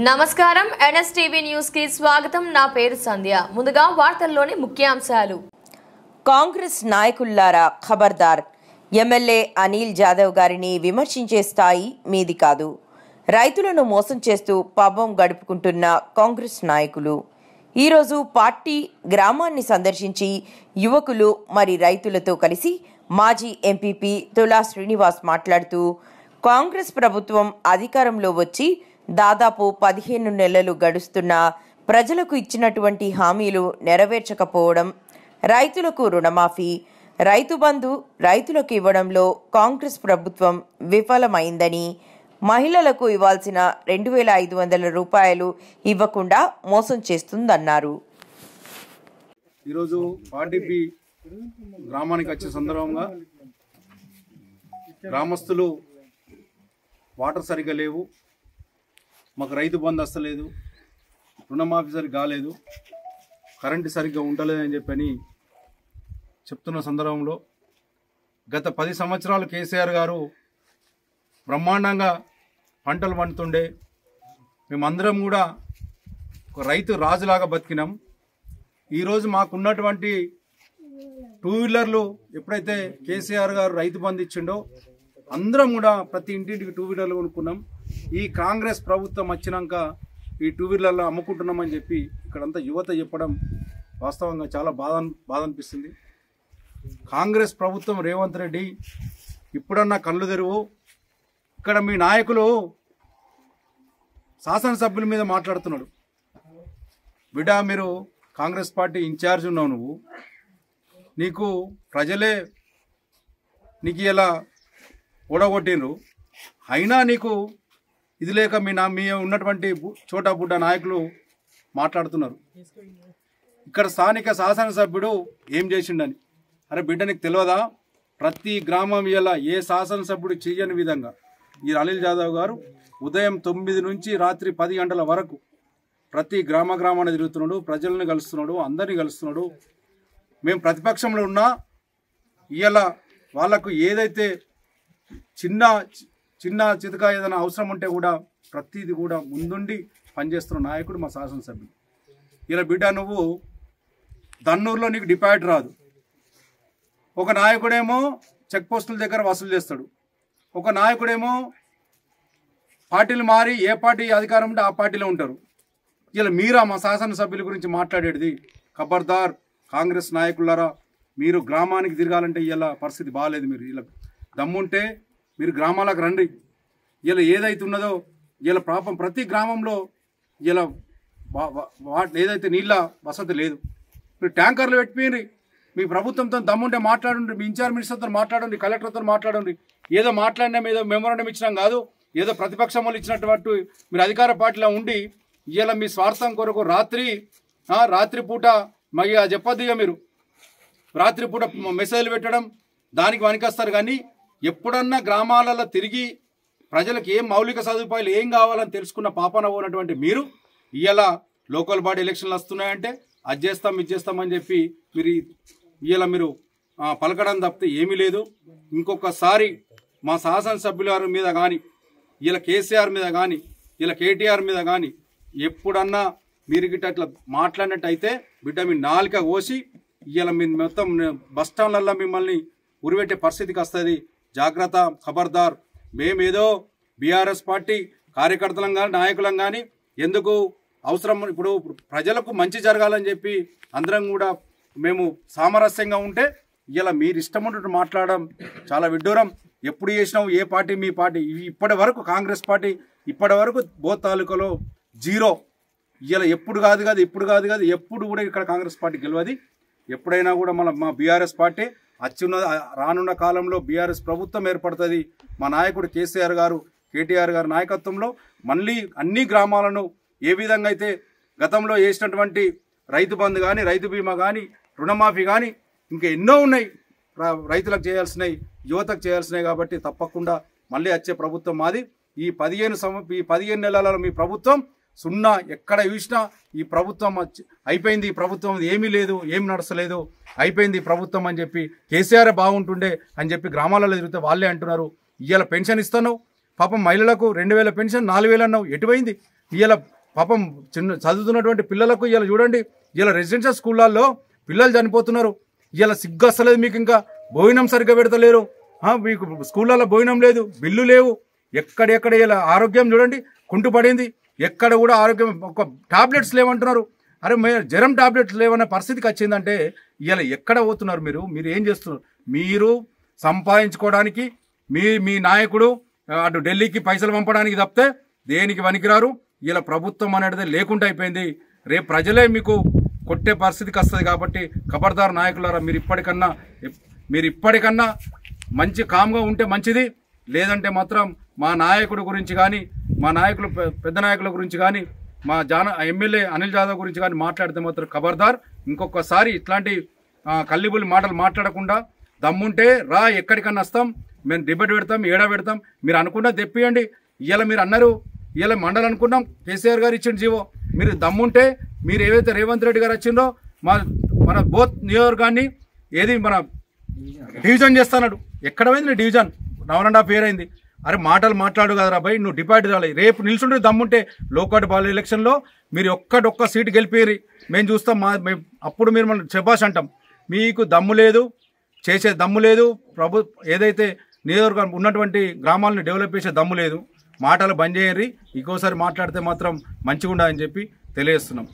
నమస్కారం NSTV news కి స్వాగతం। నా పేరు సంధ్య। ముందుగా వార్తల్లోని ముఖ్యాంశాలు। కాంగ్రెస్ నాయకుల్లారా ఖబర్దార్, ఎమ్మెల్యే అనిల్ జాదవ్ గారిని విమర్శించే స్థాయి మీది కాదు। రైతులను మోసం చేస్తూ పాపం గడుపుకుంటున్న కాంగ్రెస్ నాయకులు ఈరోజు పార్టీ గ్రామాన్ని సందర్శించి యువకులు మరి రైతులతో కలిసి మాజీ ఎంపీపీ తులా శ్రీనివాస్ మాట్లాడుతూ కాంగ్రెస్ ప్రభుత్వం అధికారంలో వచ్చి దాదాపు 15 నెలలు గడుస్తున్న ప్రజలకు ఇచ్చినటువంటి హామీలు నెరవేర్చకపోవడం, రైతులకు రుణమాఫీ, రైతు బంధు రైతులకు ఇవ్వడంలో కాంగ్రెస్ ప్రభుత్వం విఫలమైందని, మహిళలకు ఇవ్వాల్సిన 2500 రూపాయలు ఇవ్వకుండా మోసం చేస్తుందన్నారు। ఈరోజు పార్టీపీ గ్రామానికి వచ్చే సందర్భంగా గ్రామస్తులు వాటర్ సరిగ్గా లేవు, మాకు రైతు బంధు వస్తలేదు, రుణమాఫీ సరిగ్గా కాలేదు, కరెంటు సరిగ్గా ఉండలేదని చెప్పని చెప్తున్న సందర్భంలో గత 10 సంవత్సరాలు కేసీఆర్ గారు బ్రహ్మాండంగా పంటలు పండుతుండే మేమందరం కూడా ఒక రైతు రాజులాగా బతికినాం। ఈరోజు మాకున్నటువంటి 2 వీలర్లు ఎప్పుడైతే కేసీఆర్ గారు రైతు బంధు ఇచ్చిండో అందరం కూడా ప్రతి ఇంటింటికి 2 వీలర్లు కొనుక్కున్నాం। ఈ కాంగ్రెస్ ప్రభుత్వం వచ్చినాక ఈ 2 వీలర్లు అమ్ముకుంటున్నామని చెప్పి ఇక్కడంతా యువత చెప్పడం వాస్తవంగా చాలా బాధ అనిపిస్తుంది। కాంగ్రెస్ ప్రభుత్వం రేవంత్ రెడ్డి ఇప్పుడన్నా కళ్ళు తెరువు, ఇక్కడ మీ నాయకులు శాసనసభ్యుల మీద మాట్లాడుతున్నాడు। బిడ్డ, మీరు కాంగ్రెస్ పార్టీ ఇన్ఛార్జ్ ఉన్నావు, నువ్వు నీకు ప్రజలే నీకు ఇలా ఓడగొట్టిండ్రు, అయినా నీకు ఇది లేక మీ ఉన్నటువంటి చోటా బుడ్డ నాయకులు మాట్లాడుతున్నారు। ఇక్కడ స్థానిక శాసనసభ్యుడు ఏం చేసిండని, అరే బిడ్డ నీకు తెలియదా? ప్రతి గ్రామం ఇలా ఏ శాసనసభ్యుడు చేయని విధంగా ఈ అనిల్ జాదవ్ గారు ఉదయం 9 నుంచి రాత్రి 10 గంటల వరకు ప్రతి గ్రామాన్ని తిరుగుతున్నాడు, ప్రజలను కలుస్తున్నాడు, అందరినీ కలుస్తున్నాడు। మేము ప్రతిపక్షంలో ఉన్నా ఇవాళ వాళ్ళకు ఏదైతే చిన్న చితక ఏదైనా అవసరం ఉంటే కూడా ప్రతిదీ కూడా ముందుండి పనిచేస్తున్న నాయకుడు మా శాసనసభ్యుడు। ఇలా బిడ్డ, నువ్వు దన్నూరులో నీకు డిపాజిట్ రాదు, ఒక నాయకుడేమో చెక్ పోస్టుల దగ్గర వసూలు చేస్తాడు, ఒక నాయకుడేమో పార్టీలు మారి ఏ పార్టీ అధికారం ఉంటే ఆ పార్టీలో ఉంటారు। ఇలా మీరా మా శాసనసభ్యుల గురించి మాట్లాడేది? ఖబర్దార్ కాంగ్రెస్ నాయకులారా, మీరు గ్రామానికి తిరగాలంటే ఇలా పరిస్థితి బాగాలేదు। మీరు ఇలా దమ్ముంటే మీరు గ్రామాలకు రండి। ఇలా ఏదైతే ఉన్నదో ఇలా పాపం ప్రతి గ్రామంలో ఇలా ఏదైతే నీళ్ళ వసతి లేదు, మీరు ట్యాంకర్లు పెట్టిపోయింది। మీ ప్రభుత్వంతో దమ్ముంటే మాట్లాడండి, మీ ఇన్ఛార్జ్ మినిస్టర్తో మాట్లాడండి, కలెక్టర్తో మాట్లాడండి। ఏదో మాట్లాడినా ఏదో మెమోరాండం ఇచ్చినాం కాదు, ఏదో ప్రతిపక్షం వాళ్ళు ఇచ్చినటువంటి మీరు అధికార పార్టీలో ఉండి ఇలా మీ స్వార్థం కొరకు రాత్రిపూట మరి చెప్పొద్దు, మీరు రాత్రిపూట మెసేజ్లు పెట్టడం దానికి వనికొస్తారు। కానీ ఎప్పుడన్నా గ్రామాలలో తిరిగి ప్రజలకు ఏం మౌలిక సదుపాయాలు ఏం కావాలని తెలుసుకున్న పాపన ఉన్నటువంటి మీరు ఇలా లోకల్ బాడీ ఎలక్షన్లు వస్తున్నాయంటే అది చేస్తాం ఇది చేస్తామని చెప్పి మీరు పలకడం తప్పితే ఏమీ లేదు। ఇంకొకసారి మా శాసనసభ్యుల మీద కానీ ఇలా కేసీఆర్ మీద కానీ ఇలా కేటీఆర్ మీద కానీ ఎప్పుడన్నా మీరు గిట్ట అట్లా మాట్లాడినట్టయితే బిడ్డ మీ నాలుక కోసి ఇలా మీ మొత్తం బస్ స్టాండ్లలో మిమ్మల్ని ఉరిపెట్టే పరిస్థితికి వస్తుంది। జాగ్రత్త, ఖబర్దార్। మేమేదో బీఆర్ఎస్ పార్టీ కార్యకర్తలం కానీ నాయకులం కానీ ఎందుకు అవసరం, ఇప్పుడు ప్రజలకు మంచి జరగాలని చెప్పి అందరం కూడా మేము సామరస్యంగా ఉంటే ఇలా మీరు ఇష్టం ఉన్నట్టు మాట్లాడడం చాలా విడ్డూరం। ఎప్పుడు చేసినావు ఏ పార్టీ మీ పార్టీ ఇప్పటి వరకు కాంగ్రెస్ పార్టీ ఇప్పటి వరకు బోత్ తాలూకాలో 0। ఇలా ఎప్పుడు కాదు ఎప్పుడు కూడా ఇక్కడ కాంగ్రెస్ పార్టీ గెలవది। ఎప్పుడైనా కూడా మా బీఆర్ఎస్ పార్టీ రానున్న కాలంలో బీఆర్ఎస్ ప్రభుత్వం ఏర్పడుతుంది। మా నాయకుడు కేసీఆర్ గారు కేటీఆర్ గారి నాయకత్వంలో మళ్ళీ అన్ని గ్రామాలను ఏ విధంగా అయితే గతంలో చేసినటువంటి రైతు బంధు కానీ రైతు బీమా కానీ రుణమాఫీ కానీ ఇంకా ఎన్నో ఉన్నాయి, రైతులకు చేయాల్సినవి యువతకు చేయాల్సినవి। కాబట్టి తప్పకుండా మళ్ళీ వచ్చే ప్రభుత్వం మాది। ఈ 15 నెలలలో మీ ప్రభుత్వం సున్నా, ఎక్కడ చూసినా ఈ ప్రభుత్వం అయిపోయింది, ఈ ప్రభుత్వం ఏమీ లేదు, ఏం నడసలేదు, అయిపోయింది ఈ ప్రభుత్వం అని చెప్పి కేసీఆర్ బాగుంటుండే అని చెప్పి గ్రామాలలో తిరిగితే వాళ్ళే అంటున్నారు। ఇవాళ పెన్షన్ ఇస్తాను, పాపం మహిళలకు 2000 పెన్షన్ 4000 అన్నావు, ఎటువైంది? ఇవాళ పాపం చదువుతున్నటువంటి పిల్లలకు ఇలా చూడండి, ఇలా రెసిడెన్షియల్ స్కూళ్ళల్లో పిల్లలు చనిపోతున్నారు. ఇలా సిగ్గు అసలేదు మీకు, ఇంకా భోజనం సరిగ్గా పెడతలేరు, మీకు స్కూళ్ళల్లో భోజనం లేదు, బిల్లు లేవు. ఎక్కడెక్కడ ఇలా ఆరోగ్యం చూడండి కుంటుపడింది. ఎక్కడ కూడా ఆరోగ్యం, ఒక టాబ్లెట్స్ లేవంటున్నారు. అరే జ్వరం టాబ్లెట్స్ లేవన్న పరిస్థితికి వచ్చిందంటే ఇలా ఎక్కడ పోతున్నారు మీరు ఏం చేస్తున్నారు? మీరు సంపాదించుకోవడానికి మీ నాయకుడు అటు ఢిల్లీకి పైసలు పంపడానికి తప్పితే దేనికి పనికిరారు. ఇలా ప్రభుత్వం అనేది లేకుండా అయిపోయింది. రేపు ప్రజలే మీకు కొట్టే పరిస్థితికి వస్తుంది. కాబట్టి ఖబర్దార్ నాయకులారా, మీరు ఇప్పటికన్నా మంచి కామ్గా ఉంటే మంచిది. లేదంటే మాత్రం మా నాయకుడి గురించి కానీ, మా నాయకులు పెద్ద నాయకుల గురించి కానీ, మా ఎమ్మెల్యే అనిల్ జాదవ్ గురించి కానీ మాట్లాడితే మాత్రం ఖబర్దార్. ఇంకొకసారి ఇట్లాంటి కల్లిబుల్లి మాటలు మాట్లాడకుండా దమ్ముంటే రా, ఎక్కడికన్నా వస్తాం, మేము డిబేట్ పెడతాం, ఏడా పెడతాం. మీరు అనుకున్నా తెప్పియండి. ఇవాళ మీరు అన్నారు, ఇవాళ మండలి అనుకున్నాం, కేసీఆర్ గారు ఇచ్చిన జీవో. మీరు దమ్ముంటే మీరు ఏవైతే రేవంత్ రెడ్డి గారు వచ్చిందో మన బోత్ నియోజకవర్గాన్ని ఏది మన డివిజన్ చేస్తున్నాడు. ఎక్కడ పోయింది నీ డివిజన్? 1.5 years అయింది. అరే మాటలు మాట్లాడు కదరా భయ్, నువ్వు డిపాజిట్ రాలేదు. రేపు నిల్చుంటే దమ్ముంటే లోకల్ బాల్ ఎలక్షన్లో మీరు ఒక్క సీటు గెలిపేరి, మేము చూస్తాం. అప్పుడు మీరు మనం శబాష్ అంటాం. మీకు దమ్ము లేదు, చేసే దమ్ము లేదు. ఏదైతే నియోజకవర్గం ఉన్నటువంటి గ్రామాలను డెవలప్ చేసే దమ్ము లేదు. మాటలు బంద్ చేయండి. ఇంకోసారి మాట్లాడితే మాత్రం మంచిగా ఉండాలని చెప్పి తెలియజేస్తున్నాం.